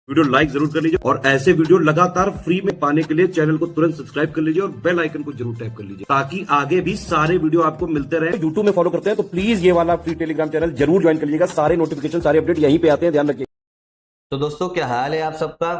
Video like जरूर कर लीजिए और ऐसे वीडियो लगातार फ्री में पाने के लिए चैनल को तुरंत सब्सक्राइब कर लीजिए और बेल आइकन को जरूर टैप कर लीजिए ताकि आगे भी सारे वीडियो आपको मिलते रहे। यूट्यूब में फॉलो करते हैं तो प्लीज ये वाला फ्री टेलीग्राम चैनल जरूर ज्वाइन कर लीजिएगा। सारे नोटिफिकेशन सारे अपडेट यहीं पे आते हैं, ध्यान रखिए। तो दोस्तों क्या हाल है आप सबका।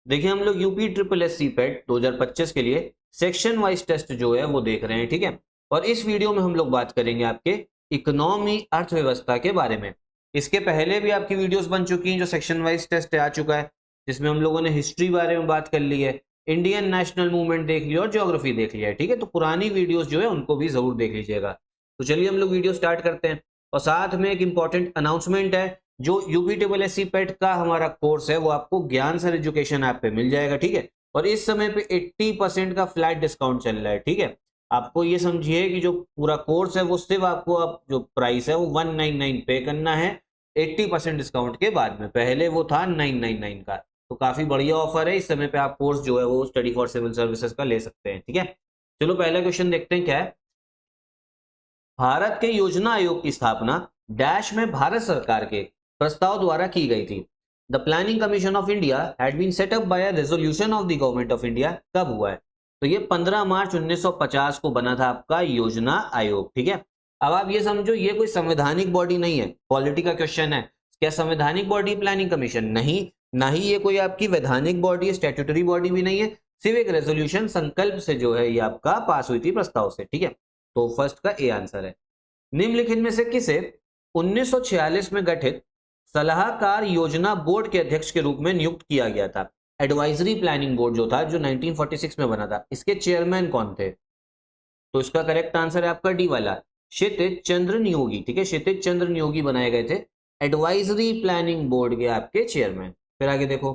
देखिए हम लोग यूपी ट्रिपल एस सी पेट 2025 के लिए सेक्शन वाइज टेस्ट जो है वो देख रहे हैं, ठीक है। और इस वीडियो में हम लोग बात करेंगे आपके इकोनॉमी अर्थव्यवस्था के बारे में। इसके पहले भी आपकी वीडियोस बन चुकी हैं जो सेक्शन वाइज टेस्ट आ चुका है, जिसमें हम लोगों ने हिस्ट्री बारे में बात कर ली है, इंडियन नेशनल मूवमेंट देख लिया और ज्योग्राफी देख लिया है, ठीक है। तो पुरानी वीडियोस जो है उनको भी जरूर देख लीजिएगा। तो चलिए हम लोग वीडियो स्टार्ट करते हैं। और साथ में एक इंपॉर्टेंट अनाउंसमेंट है, जो यूपी ट्रिपल एस सी पेट का हमारा कोर्स है वो आपको ज्ञान सर एजुकेशन ऐप पे मिल जाएगा, ठीक है। और इस समय पे 80% का फ्लैट डिस्काउंट चल रहा है, ठीक है। आपको ये समझिए कि जो पूरा कोर्स है वो सिर्फ आपको अब जो प्राइस है वो 199 पे करना है 80% डिस्काउंट के बाद में। पहले वो था 999 का। तो काफी बढ़िया ऑफर है, इस समय पे आप कोर्स जो है वो स्टडी फॉर सिविल सर्विसेज का ले सकते हैं, ठीक है। चलो पहला क्वेश्चन देखते हैं क्या है। भारत के योजना आयोग की स्थापना डैश में भारत सरकार के प्रस्ताव द्वारा की गई थी। The planning commission of India had been set up by a resolution of the government of India. कब हुआ है? तो ये 15 मार्च 1950 को बना था आपका योजना आयोग, ठीक है। अब आप ये समझो ये कोई संवैधानिक बॉडी नहीं है, पॉलिटी का क्वेश्चन है। क्या संवैधानिक बॉडी प्लानिंग कमीशन? नहीं, ना ही ये कोई आपकी वैधानिक बॉडी, स्टैट्यूटरी बॉडी भी नहीं है, सिर्फ एक रेजोल्यूशन संकल्प से जो है ये आपका पास हुई थी प्रस्ताव से, ठीक है। तो फर्स्ट का ए आंसर है। निम्नलिखित में से किसे 1946 में गठित सलाहकार योजना बोर्ड के अध्यक्ष के रूप में नियुक्त किया गया था? एडवाइजरी प्लानिंग बोर्ड जो था, जो 1946 में बना था, इसके चेयरमैन कौन थे? तो इसका करेक्ट आंसर है आपका डी वाला, क्षितिज चंद्र नियोगी, ठीक है। क्षितिज चंद्र नियोगी बनाए गए थे एडवाइजरी प्लानिंग बोर्ड के आपके चेयरमैन। फिर आगे देखो,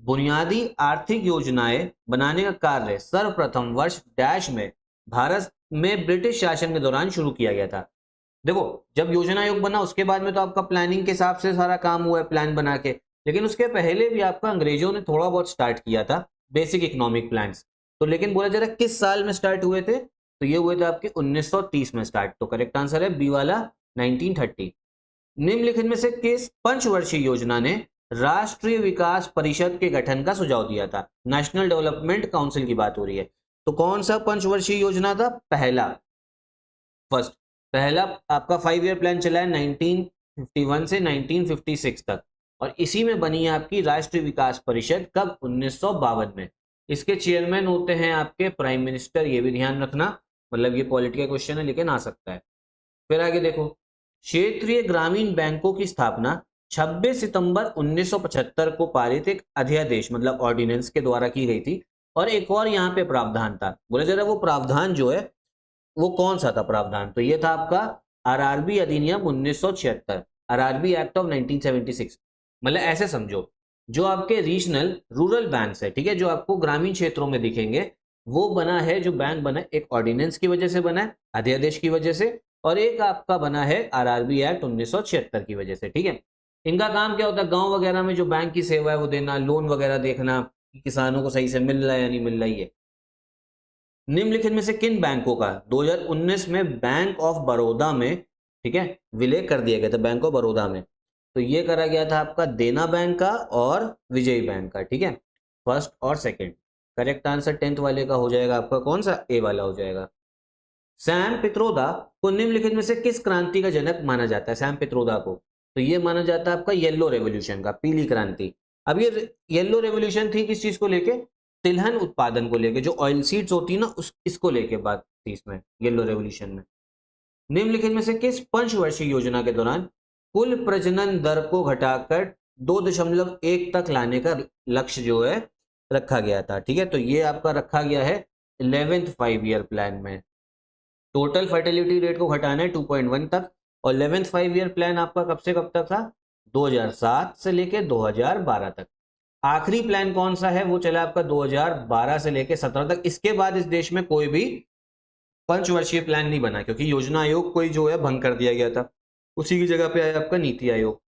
बुनियादी आर्थिक योजनाएं बनाने का कार्य सर्वप्रथम वर्ष डैश में भारत में ब्रिटिश शासन के दौरान शुरू किया गया था। देखो जब योजना आयोग बना उसके बाद में तो आपका प्लानिंग के हिसाब से सारा काम हुआ है, प्लान बना के, लेकिन उसके पहले भी आपका अंग्रेजों ने थोड़ा बहुत स्टार्ट किया था बेसिक इकोनॉमिक प्लान्स। तो लेकिन बोला जरा किस साल में स्टार्ट हुए थे? तो ये हुए थे आपके 1930 में स्टार्ट। तो करेक्ट आंसर है बी वाला 1930। निम्नलिखित में से किस पंचवर्षीय योजना ने राष्ट्रीय विकास परिषद के गठन का सुझाव दिया था? नेशनल डेवलपमेंट काउंसिल की बात हो रही है। तो कौन सा पंचवर्षीय योजना था? पहला आपका 5 ईयर प्लान चला है 1951 से 1956 तक, और इसी में बनी है आपकी राष्ट्रीय विकास परिषद। कब? 1952 में। इसके चेयरमैन होते हैं आपके प्राइम मिनिस्टर, ये भी ध्यान रखना, मतलब ये पॉलिटिकल क्वेश्चन है लेकिन आ सकता है। फिर आगे देखो, क्षेत्रीय ग्रामीण बैंकों की स्थापना 26 सितंबर 1975 को पारित एक अध्यादेश मतलब ऑर्डिनेंस के द्वारा की गई थी। और एक और यहाँ पे प्रावधान था, बोले जरा वो प्रावधान जो है वो कौन सा था प्रावधान? तो ये था आपका आरआरबी अधिनियम 1976, आरआरबी एक्ट ऑफ 1976। मतलब ऐसे समझो, जो आपके रीजनल रूरल बैंक्स है, ठीक है, जो आपको ग्रामीण क्षेत्रों में दिखेंगे, वो बना है, जो बैंक बना है एक ऑर्डिनेंस की वजह से बना है, अध्यादेश की वजह से, और एक आपका बना है आरआरबी एक्ट 1976 की वजह से, ठीक है। इनका काम क्या होता है? गांव वगैरह में जो बैंक की सेवा है वो देना, लोन वगैरह देखना कि किसानों को सही से मिल रहा है या नहीं मिल रहा है। निम्नलिखित में से किन बैंकों का 2019 में बैंक ऑफ बड़ौदा में, ठीक है, विलय कर दिया गया था? बैंक ऑफ बड़ौदा में तो ये करा गया था आपका देना बैंक का और विजयी बैंक का, ठीक है, फर्स्ट और सेकंड। करेक्ट आंसर 10th वाले का हो जाएगा आपका कौन सा? ए वाला हो जाएगा। सैम पित्रोदा को निम्नलिखित में से किस क्रांति का जनक माना जाता है? सैम पित्रोदा को तो ये माना जाता है आपका येलो रेवोल्यूशन का, पीली क्रांति। अब ये येलो रेवोल्यूशन थी किस चीज को लेके? तिलहन उत्पादन को लेके, जो ऑयल सीड्स होती है ना, उस इसको लेके बात थी इसमें येलो रेवोल्यूशन में। निम्नलिखित में से किस पंचवर्षीय योजना के दौरान कुल प्रजनन दर को घटाकर 2.1 तक लाने का लक्ष्य जो है रखा गया था? ठीक है, तो ये आपका रखा गया है 11th 5 ईयर प्लान में। टोटल फर्टिलिटी रेट को घटाना है 2.1 तक, और 11th 5 ईयर प्लान आपका कब से कब तक था? 2007 से लेके 2012 तक। आखिरी प्लान कौन सा है? वो चला आपका 2012 से लेके 17 तक। इसके बाद इस देश में कोई भी पंचवर्षीय प्लान नहीं बना, क्योंकि योजना आयोग कोई जो है भंग कर दिया गया था, उसी की जगह पे आया आपका नीति आयोग।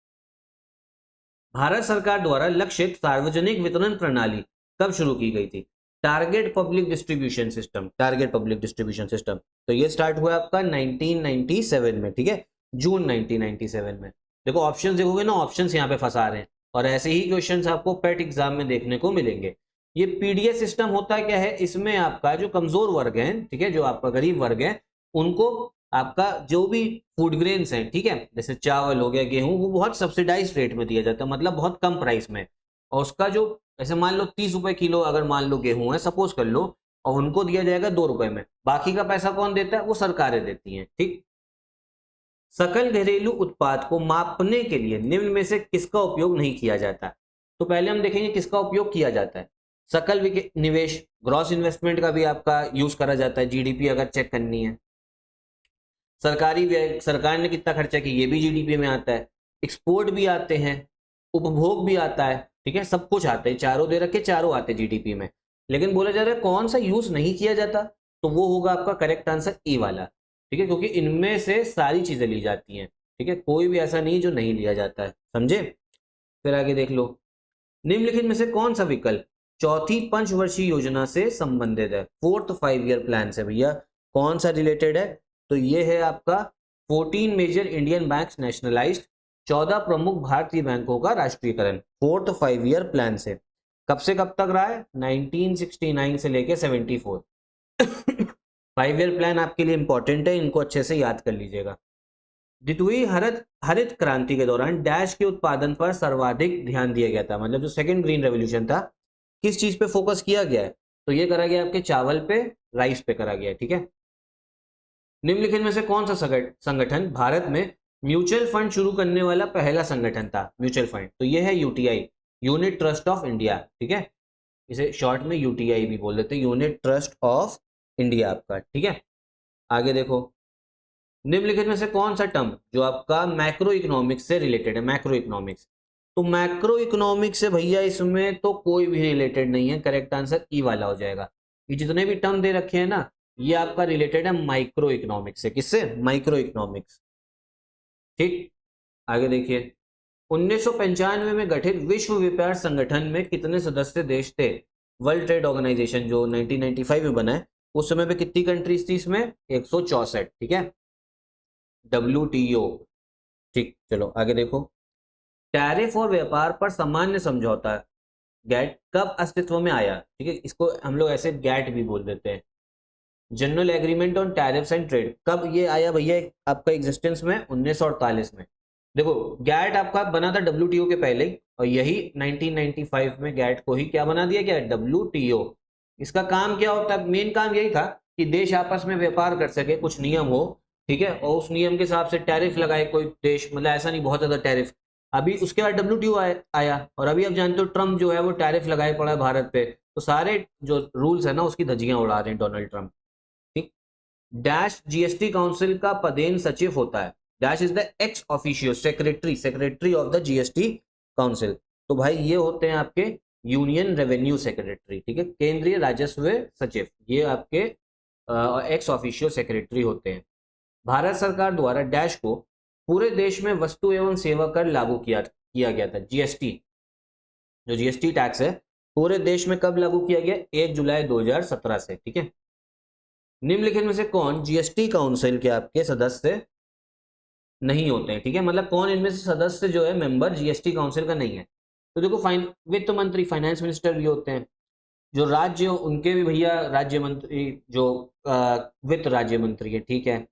भारत सरकार द्वारा लक्षित सार्वजनिक वितरण प्रणाली कब शुरू की गई थी? Target public distribution system, target public distribution system. तो ये स्टार्ट हुआ आपका 1997 में, ठीक है, जून 1997 में। देखो ऑप्शंस देखोगे ना, ऑप्शंस यहाँ पे फंसा रहे हैं। और ऐसे ही क्वेश्चंस आपको पेट एग्जाम में देखने को मिलेंगे। ये पीडीएस सिस्टम होता है क्या है, इसमें आपका जो कमजोर वर्ग है, ठीक है, जो आपका गरीब वर्ग है, उनको आपका जो भी फूड ग्रेन्स हैं, ठीक है, जैसे चावल हो गया, गेहूं, वो बहुत सब्सिडाइज रेट में दिया जाता है, मतलब बहुत कम प्राइस में। और उसका जो ऐसे मान लो 30 रुपए किलो अगर मान लो गेहूं है, सपोज कर लो, और उनको दिया जाएगा 2 रुपए में, बाकी का पैसा कौन देता है, वो सरकारें देती हैं। ठीक, सकल घरेलू उत्पाद को मापने के लिए निम्न में से किसका उपयोग नहीं किया जाता? तो पहले हम देखेंगे किसका उपयोग किया जाता है। सकल निवेश, ग्रॉस इन्वेस्टमेंट का भी आपका यूज करा जाता है, जीडीपी अगर चेक करनी है। सरकारी व्यय, सरकार ने कितना खर्चा किया, ये भी जीडीपी में आता है। एक्सपोर्ट भी आते हैं, उपभोग भी आता है, ठीक है, सब कुछ आते हैं, चारों दे रखे, चारों आते हैं जीडीपी में। लेकिन बोला जा रहा है कौन सा यूज नहीं किया जाता, तो वो होगा आपका करेक्ट आंसर ई वाला, ठीक है, क्योंकि इनमें से सारी चीजें ली जाती हैं, ठीक है, कोई भी ऐसा नहीं जो नहीं लिया जाता है, समझे। फिर आगे देख लो, निम्नलिखित में से कौन सा विकल्प चौथी पंचवर्षीय योजना से संबंधित है? 4th 5 ईयर प्लान से भैया कौन सा रिलेटेड है? तो ये है आपका 14 मेजर इंडियन बैंक्स नेशनलाइज्ड, 14 प्रमुख भारतीय बैंकों का राष्ट्रीयकरण, 4th 5 ईयर प्लान से। कब से कब तक रहा है? 1969 से लेके 74। 5 ईयर प्लान आपके लिए इंपॉर्टेंट है, इनको अच्छे से याद कर लीजिएगा। द्वितीय हरित क्रांति के दौरान डैश के उत्पादन पर सर्वाधिक ध्यान दिया गया था, मतलब जो सेकंड ग्रीन रेवोल्यूशन था, किस चीज पे फोकस किया गया है? तो ये करा गया आपके चावल पे, राइस पे करा गया, ठीक है। निम्नलिखित में से कौन सा संगठन भारत में म्यूचुअल फंड शुरू करने वाला पहला संगठन था? म्यूचुअल फंड, तो ये है UTI, unit trust of India, ठीक है, इसे शॉर्ट में यूटीआई भी बोल देते हैं, यूनिट ट्रस्ट ऑफ इंडिया आपका, ठीक है। आगे देखो, निम्नलिखित में से कौन सा टर्म जो आपका मैक्रो इकोनॉमिक्स से रिलेटेड है? मैक्रो इकोनॉमिक्स, तो मैक्रो इकोनॉमिक्स से भैया इसमें तो कोई भी रिलेटेड नहीं है, करेक्ट आंसर ई वाला हो जाएगा। ये जितने भी टर्म दे रखे हैं ना, ये आपका रिलेटेड है माइक्रो इकोनॉमिक्स से। किससे? माइक्रो इकोनॉमिक्स, ठीक। आगे देखिए, 1995 में गठित विश्व व्यापार संगठन में कितने सदस्य देश थे? वर्ल्ड ट्रेड ऑर्गेनाइजेशन जो 1995 में बना है, उस समय पे कितनी कंट्रीज थी इसमें? 164, ठीक है, WTO, ठीक। चलो आगे देखो, टैरिफ और व्यापार पर सामान्य समझौता गैट कब अस्तित्व में आया? ठीक है, इसको हम लोग ऐसे गैट भी बोल देते हैं, general agreement on tariffs and trade. कब ये आया भैया आपका एग्जिस्टेंस में? 1948 में। देखो, गैट आपका बना था WTO के पहले ही, और यही 1995 में गैट को ही क्या बना दिया गया? WTO। इसका काम क्या होता है? मेन काम यही था कि देश आपस में व्यापार कर सके, कुछ नियम हो, ठीक है, और उस नियम के हिसाब से टैरिफ लगाए कोई देश, मतलब ऐसा नहीं बहुत ज्यादा टैरिफ। अभी उसके बाद WTO आया, और अभी आप जानते हो ट्रम्प जो है वो टैरिफ लगाए पड़ा है भारत पे, तो सारे जो रूल्स है ना उसकी धज्जियां उड़ा रहे हैं डोनाल्ड ट्रम्प, ठीक। डैश जीएसटी काउंसिल का पदेन सचिव होता है? Dash is the ex officio secretary of the GST council. तो भाई ये होते हैं आपके यूनियन रेवेन्यू सेक्रेटरी, ठीक है, केंद्रीय राजस्व सचिव, ये आपके एक्स ऑफिशियो सेक्रेटरी होते हैं। भारत सरकार द्वारा डैश को पूरे देश में वस्तु एवं सेवा कर लागू किया गया था। जीएसटी, जो जीएसटी टैक्स है, पूरे देश में कब लागू किया गया? 1 जुलाई 2017 से, ठीक है। निम्नलिखित में से कौन जीएसटी काउंसिल के आपके सदस्य नहीं होते हैं? ठीक है, मतलब कौन इनमें से सदस्य जो है मेंबर जीएसटी काउंसिल का नहीं है? तो देखो, वित्त मंत्री, फाइनेंस मिनिस्टर भी होते हैं। जो राज्य, उनके भी भैया राज्य मंत्री, जो वित्त राज्य मंत्री है, ठीक है।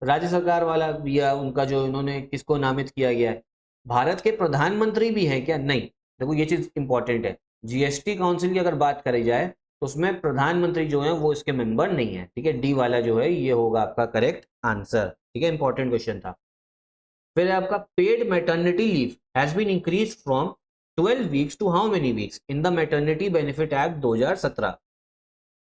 राज्य सरकार वाला भैया उनका जो इन्होंने किसको नामित किया गया है? भारत के प्रधानमंत्री भी है क्या? नहीं। देखो ये चीज इंपॉर्टेंट है, जीएसटी काउंसिल की अगर बात करी जाए तो उसमें प्रधानमंत्री जो है वो इसके मेंबर नहीं है, ठीक है। डी वाला जो है ये होगा आपका करेक्ट आंसर, ठीक है, इंपॉर्टेंट क्वेश्चन था। फिर आपका paid maternity leave has been increase from 12 weeks to how many weeks in the maternity benefit act 2017?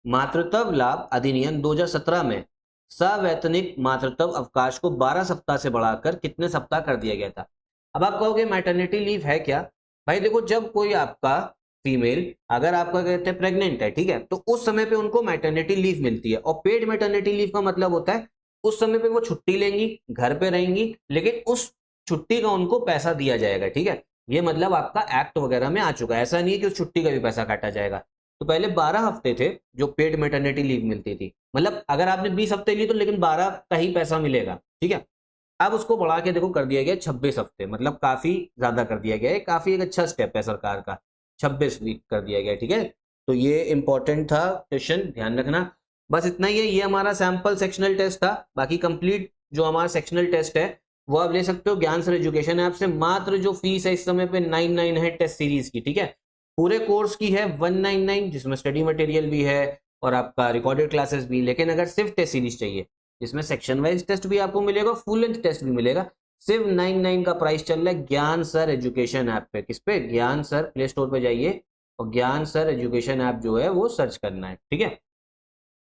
मातृत्व लाभ अधिनियम 2017 में सवैतनिक मातृत्व अवकाश को 12 सप्ताह से बढ़ाकर कितने सप्ताह कर दिया गया था? अब आप कहोगे मैटरनिटी लीव है क्या? भाई देखो, जब कोई आपका फीमेल अगर आपका कहते हैं प्रेग्नेंट है, ठीक है, तो उस समय पे उनको मैटरनिटी लीव मिलती है। और पेड मैटरनिटी लीव का मतलब होता है उस समय पे वो छुट्टी लेंगी, घर पे रहेंगी, लेकिन उस छुट्टी का उनको पैसा दिया जाएगा, ठीक है। ये मतलब आपका एक्ट वगैरह में आ चुका है, ऐसा नहीं है कि उस छुट्टी का भी पैसा काटा जाएगा। तो पहले 12 हफ्ते थे जो पेड मैटरनिटी लीव मिलती थी, मतलब अगर आपने 20 हफ्ते ली तो लेकिन 12 का ही पैसा मिलेगा, ठीक है। अब उसको बढ़ा के देखो कर दिया गया 26 हफ्ते, मतलब काफी ज्यादा कर दिया गया है, काफी एक अच्छा स्टेप है सरकार का, 26 वीक कर दिया गया है, ठीक है। तो ये इंपॉर्टेंट था क्वेश्चन, ध्यान रखना। बस इतना ही है, ये हमारा सैंपल सेक्शनल टेस्ट था। बाकी कंप्लीट जो हमारा सेक्शनल टेस्ट है वो आप ले सकते हो ज्ञान सर एजुकेशन ऐप से। मात्र जो फीस है इस समय पे 99 है टेस्ट सीरीज की, ठीक है। पूरे कोर्स की है 199, जिसमें स्टडी मटेरियल भी है और आपका रिकॉर्डेड क्लासेस भी। लेकिन अगर सिर्फ टेस्ट सीरीज चाहिए जिसमें सेक्शन वाइज टेस्ट भी आपको मिलेगा, फुल लेंथ टेस्ट भी मिलेगा, सिर्फ 99 का प्राइस चल रहा है ज्ञान सर एजुकेशन ऐप पे। किस पे? ज्ञान सर, प्ले स्टोर पे जाइए और ज्ञान सर एजुकेशन ऐप जो है वो सर्च करना है, ठीक है।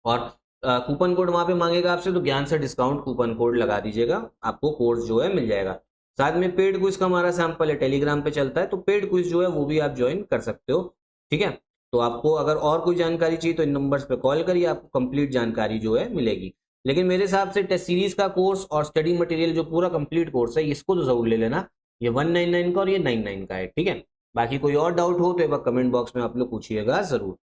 और कूपन कोड वहां पे मांगेगा आपसे, तो ज्ञान सर डिस्काउंट कूपन कोड लगा दीजिएगा, आपको कोर्स जो है मिल जाएगा। साथ में पेड क्विज का हमारा सैंपल है, टेलीग्राम पे चलता है, तो पेड क्विज जो है वो भी आप ज्वाइन कर सकते हो, ठीक है। तो आपको अगर और कोई जानकारी चाहिए तो इन नंबर्स पे कॉल करिए, आपको कंप्लीट जानकारी जो है मिलेगी। लेकिन मेरे हिसाब से टेस्ट सीरीज का कोर्स और स्टडी मटेरियल जो पूरा कंप्लीट कोर्स है इसको तो जरूर ले लेना, ये 199 का और ये 99 का है, ठीक है। बाकी कोई और डाउट हो तो एक बार कमेंट बॉक्स में आप लोग पूछिएगा जरूर।